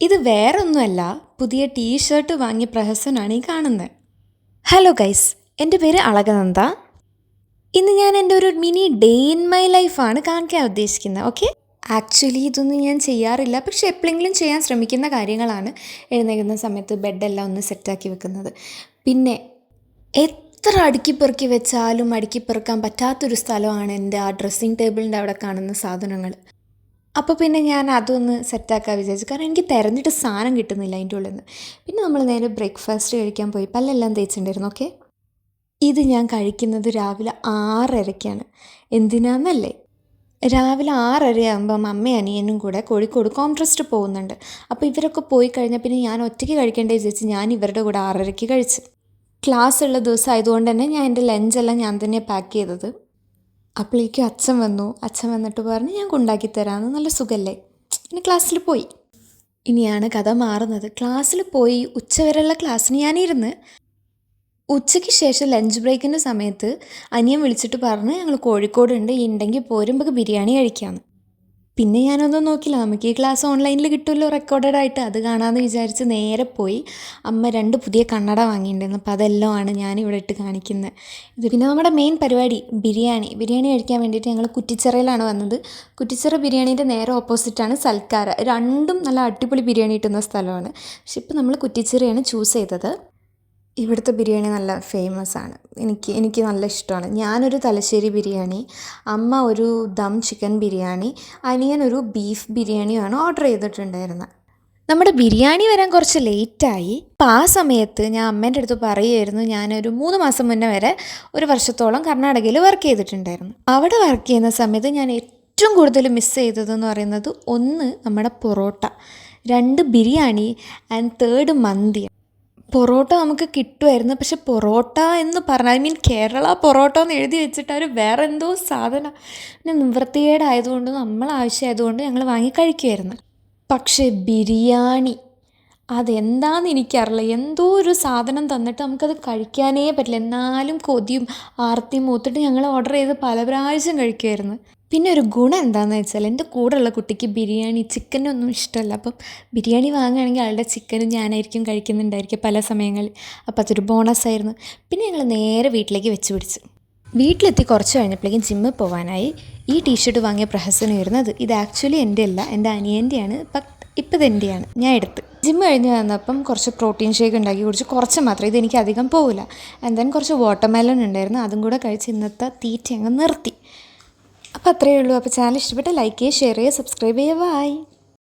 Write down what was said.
ഇത് വേറൊന്നുമല്ല, പുതിയ ടീഷർട്ട് വാങ്ങിയ പ്രഹസനാണ് ഈ കാണുന്നത്. ഹലോ ഗൈസ്, എൻ്റെ പേര് അളകനന്ദ. ഇന്ന് ഞാൻ എൻ്റെ ഒരു മിനി ഡേ ഇൻ മൈ ലൈഫാണ് കാണിക്കാൻ ഉദ്ദേശിക്കുന്നത്. ഓക്കെ, ആക്ച്വലി ഇതൊന്നും ഞാൻ ചെയ്യാറില്ല, പക്ഷെ എപ്പോഴെങ്കിലും ചെയ്യാൻ ശ്രമിക്കുന്ന കാര്യങ്ങളാണ്. എഴുന്നേൽക്കുന്ന സമയത്ത് ബെഡെല്ലാം ഒന്ന് സെറ്റാക്കി വെക്കുന്നത്. പിന്നെ എത്ര അടുക്കിപ്പെറുക്കി വെച്ചാലും അടുക്കിപ്പെറുക്കാൻ പറ്റാത്തൊരു സ്ഥലമാണ് എൻ്റെ ആ ഡ്രസ്സിങ് ടേബിളിൻ്റെ അവിടെ കാണുന്ന സാധനങ്ങൾ. അപ്പോൾ പിന്നെ ഞാൻ അതൊന്ന് സെറ്റാക്കാൻ വിചാരിച്ചു, കാരണം എനിക്ക് തിരഞ്ഞിട്ട് സാധനം കിട്ടുന്നില്ല അതിൻ്റെ ഉള്ളിൽ നിന്ന്. പിന്നെ നമ്മൾ നേരെ ബ്രേക്ക്ഫാസ്റ്റ് കഴിക്കാൻ പോയി, പല്ലെല്ലാം തേച്ചിട്ടുണ്ടായിരുന്നു. ഓക്കെ, ഇത് ഞാൻ കഴിക്കുന്നത് രാവിലെ 6:30-ക്കാണ്. എന്തിനാന്നല്ലേ, രാവിലെ 6:30 അമ്മയും അനിയനും കൂടെ കോഴിക്കോട് കോൺട്രസ്റ്റ് പോകുന്നുണ്ട്. അപ്പോൾ ഇവരൊക്കെ പോയി കഴിഞ്ഞാൽ പിന്നെ ഞാൻ ഒറ്റയ്ക്ക് കഴിക്കേണ്ടത് വിചാരിച്ച് ഞാൻ ഇവരുടെ കൂടെ 6:30-ക്ക് കഴിച്ചു. ക്ലാസ് ഉള്ള ദിവസം ആയതുകൊണ്ട് തന്നെ ഞാൻ എൻ്റെ ലഞ്ചെല്ലാം ഞാൻ തന്നെ പാക്ക് ചെയ്തത്. അപ്പോഴേക്കും അച്ഛൻ വന്നു. അച്ഛൻ വന്നിട്ട് പറഞ്ഞ് ഞാൻ കൊണ്ടാക്കി തരാമെന്ന്. നല്ല സുഖമല്ലേ. പിന്നെ ക്ലാസ്സിൽ പോയി. ഇനിയാണ് കഥ മാറുന്നത്. ക്ലാസ്സിൽ പോയി ഉച്ചവരെയുള്ള ക്ലാസ്സിന് ഞാനിരുന്ന്. ഉച്ചയ്ക്ക് ശേഷം ലഞ്ച് ബ്രേക്കിൻ്റെ സമയത്ത് അനിയൻ വിളിച്ചിട്ട് പറഞ്ഞ് ഞങ്ങൾ കോഴിക്കോടുണ്ട്, ഉണ്ടെങ്കിൽ പോരുമ്പോൾ ബിരിയാണി കഴിക്കാമെന്ന്. പിന്നെ ഞാനൊന്നും നോക്കില്ല, നമുക്ക് ഈ ക്ലാസ് ഓൺലൈനിൽ കിട്ടുമല്ലോ റെക്കോർഡഡ് ആയിട്ട്, അത് കാണാമെന്ന് വിചാരിച്ച് നേരെ പോയി. അമ്മ 2 പുതിയ കണ്ണട വാങ്ങിയിട്ടുണ്ടായിരുന്നു, അപ്പോൾ അതെല്ലാം ആണ് ഞാനിവിടെ ഇട്ട് കാണിക്കുന്നത്. ഇത് പിന്നെ നമ്മുടെ മെയിൻ പരിപാടി ബിരിയാണി കഴിക്കാൻ വേണ്ടിയിട്ട് ഞങ്ങൾ കുറ്റിച്ചിറയിലാണ് വന്നത്. കുറ്റിച്ചിറ ബിരിയാണീൻ്റെ നേരെ ഓപ്പോസിറ്റാണ് സൽക്കാര. രണ്ടും നല്ല അടിപൊളി ബിരിയാണി കിട്ടുന്ന സ്ഥലമാണ്. പക്ഷെ ഇപ്പോൾ നമ്മൾ കുറ്റിച്ചിറയാണ് ചൂസ് ചെയ്തത്. ഇവിടുത്തെ ബിരിയാണി നല്ല ഫേമസ് ആണ്. എനിക്ക് നല്ല ഇഷ്ടമാണ്. ഞാനൊരു തലശ്ശേരി ബിരിയാണി, അമ്മ ഒരു ദം ചിക്കൻ ബിരിയാണി, അനിയൻ ഒരു ബീഫ് ബിരിയാണിയാണ് ഓർഡർ ചെയ്തിട്ടുണ്ടായിരുന്നത്. നമ്മുടെ ബിരിയാണി വരാൻ കുറച്ച് ലേറ്റായി. അപ്പോൾ ആ സമയത്ത് ഞാൻ അമ്മേൻ്റെ അടുത്ത് പറയുമായിരുന്നു, ഞാനൊരു 3 മാസം മുന്നേ വരെ 1 വർഷത്തോളം കർണാടകയിൽ വർക്ക് ചെയ്തിട്ടുണ്ടായിരുന്നു. അവിടെ വർക്ക് ചെയ്യുന്ന സമയത്ത് ഞാൻ ഏറ്റവും കൂടുതൽ മിസ് ചെയ്തതെന്ന് പറയുന്നത് 1 നമ്മുടെ പൊറോട്ട, 2 ബിരിയാണി ആൻഡ് 3 മന്തി. പൊറോട്ട നമുക്ക് കിട്ടുമായിരുന്നു, പക്ഷെ പൊറോട്ട എന്ന് പറഞ്ഞാൽ കേരള പൊറോട്ട എന്ന് എഴുതി വെച്ചിട്ട് അവർ വേറെ എന്തോ സാധനം. പിന്നെ നിവൃത്തികേടായതുകൊണ്ട് നമ്മൾ ആവശ്യമായതുകൊണ്ട് ഞങ്ങൾ വാങ്ങി കഴിക്കുമായിരുന്നു. പക്ഷേ ബിരിയാണി അതെന്താണെന്ന് എനിക്കറിയില്ല, എന്തോ ഒരു സാധനം തന്നിട്ട് നമുക്കത് കഴിക്കാനേ പറ്റില്ല. എന്നാലും കൊതിയും ആർത്തിയും മൂത്തിട്ട് ഞങ്ങൾ ഓർഡർ ചെയ്ത് പല പ്രാവശ്യം കഴിക്കുമായിരുന്നു. പിന്നെ ഒരു ഗുണം എന്താണെന്ന് വെച്ചാൽ എൻ്റെ കൂടെയുള്ള കുട്ടിക്ക് ബിരിയാണി ചിക്കനൊന്നും ഇഷ്ടമല്ല. അപ്പം ബിരിയാണി വാങ്ങുകയാണെങ്കിൽ ആളുടെ ചിക്കനും ഞാനായിരിക്കും കഴിക്കുന്നുണ്ടായിരിക്കും പല സമയങ്ങളിൽ. അപ്പോൾ അതൊരു ബോണസായിരുന്നു. പിന്നെ ഞങ്ങൾ നേരെ വീട്ടിലേക്ക് വെച്ച് പിടിച്ചു. വീട്ടിലെത്തി കുറച്ച് കഴിഞ്ഞപ്പോഴേക്കും ജിമ്മിൽ പോകാനായി. ഈ ടീഷർട്ട് വാങ്ങിയ പ്രഹസനമായിരുന്നു അത്. ഇത് ആക്ച്വലി എൻ്റെ അല്ല, എൻ്റെ അനിയൻ്റെയാണ്. ഇപ്പം ഇതെൻ്റെയാണ്. ഞാൻ എടുത്ത് ജിമ്മ് കഴിഞ്ഞ് വന്നപ്പം കുറച്ച് പ്രോട്ടീൻ ഷേക്ക് ഉണ്ടാക്കി കുടിച്ച്, കുറച്ച് മാത്രം, ഇതെനിക്ക് അധികം പോവില്ല. എന്തായാലും കുറച്ച് വാട്ടർമെലൺ ഉണ്ടായിരുന്നു, അതും കൂടെ കഴിച്ച് ഇന്നത്തെ തീറ്റ അങ്ങ് നിർത്തി. അപ്പോൾ അത്രയേ ഉള്ളൂ. അപ്പോൾ ചാനൽ ഇഷ്ടപ്പെട്ട് ലൈക്ക് ചെയ്യുക, ഷെയർ ചെയ്യുക, സബ്സ്ക്രൈബ് ചെയ്യുക. ബൈ.